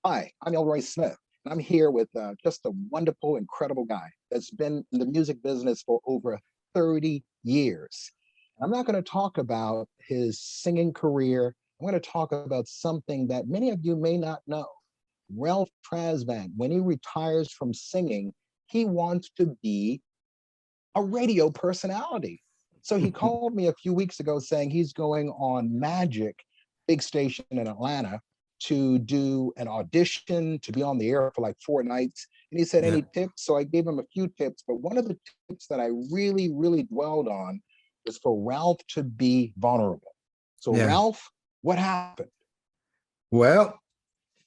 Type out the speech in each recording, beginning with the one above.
Hi, I'm Elroy Smith, and I'm here with just a wonderful, incredible guy that's been in the music business for over 30 years. I'm not going to talk about his singing career. I'm going to talk about something that many of you may not know. Ralph Tresvant, when he retires from singing, he wants to be a radio personality. So he called me a few weeks ago saying he's going on Magic, big station in Atlanta, to do an audition, to be on the air for like 4 nights. And he said, Yeah. any tips? So I gave him a few tips. But one of the tips that I really, really dwelled on was for Ralph to be vulnerable. So, Yeah. Ralph, what happened? Well,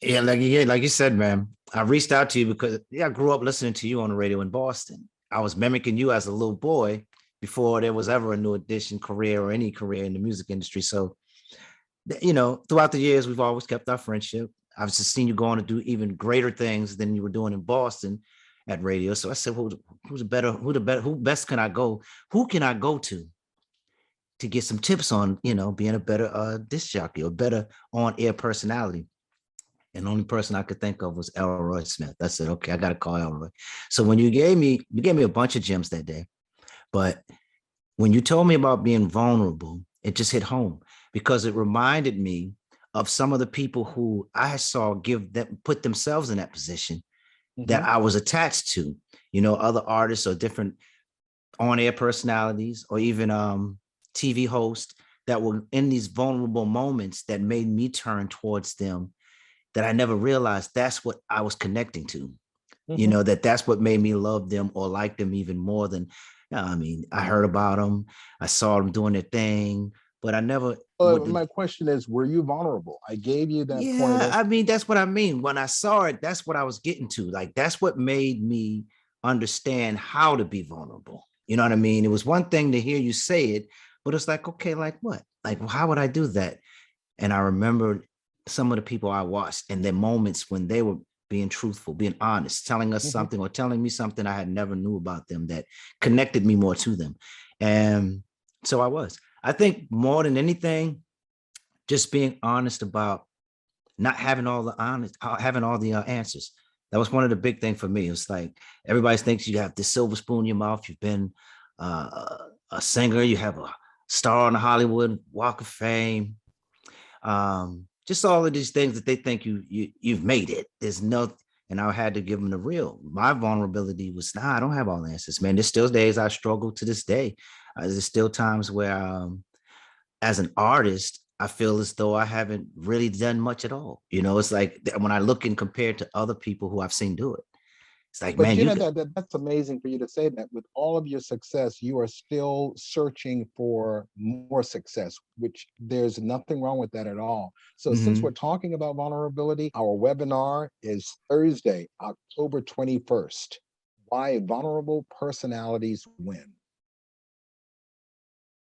like you said, man, I reached out to you because I grew up listening to you on the radio in Boston. I was mimicking you as a little boy before there was ever a new edition career or any career in the music industry. So, throughout the years, we've always kept our friendship. I've just seen you go on to do even greater things than you were doing in Boston at radio. So I said, who best can I go? Who can I go to get some tips on, being a better disc jockey or better on-air personality? And the only person I could think of was Elroy Smith. I said, okay, I got to call Elroy. So when you gave me a bunch of gems that day, but when you told me about being vulnerable, it just hit home because it reminded me of some of the people who I saw put themselves in that position that Mhm. I was attached to, other artists or different on-air personalities or even TV hosts that were in these vulnerable moments that made me turn towards them, that I never realized that's what I was connecting to, Mhm. that's what made me love them or like them even more than, I heard about them, I saw them doing their thing, but I never would. My question is, were you vulnerable? I gave you that Yeah, pointer. I mean, that's what I mean. When I saw it, that's what I was getting to. Like, that's what made me understand how to be vulnerable. You know what I mean? It was one thing to hear you say it, but it's like, okay, like what? Like, well, how would I do that? And I remember some of the people I watched and their moments when they were being truthful, being honest, telling us Mhm. something or telling me something I had never knew about them that connected me more to them. And so I was. I think more than anything, just being honest about not having all the answers. That was one of the big things for me. It's like everybody thinks you have this silver spoon in your mouth. You've been a singer. You have a star on the Hollywood Walk of Fame. Just all of these things that they think you've made it. There's no, and I had to give them the real. My vulnerability was, I don't have all the answers, man. There's still days I struggle to this day. There's still times where as an artist, I feel as though I haven't really done much at all. It's like when I look and compare to other people who I've seen do it, it's like, But man, you you know got, that's amazing for you to say that. With all of your success, you are still searching for more success, which there's nothing wrong with that at all. So since we're mhm. talking about vulnerability, our webinar is Thursday, October 21st. Why vulnerable personalities win.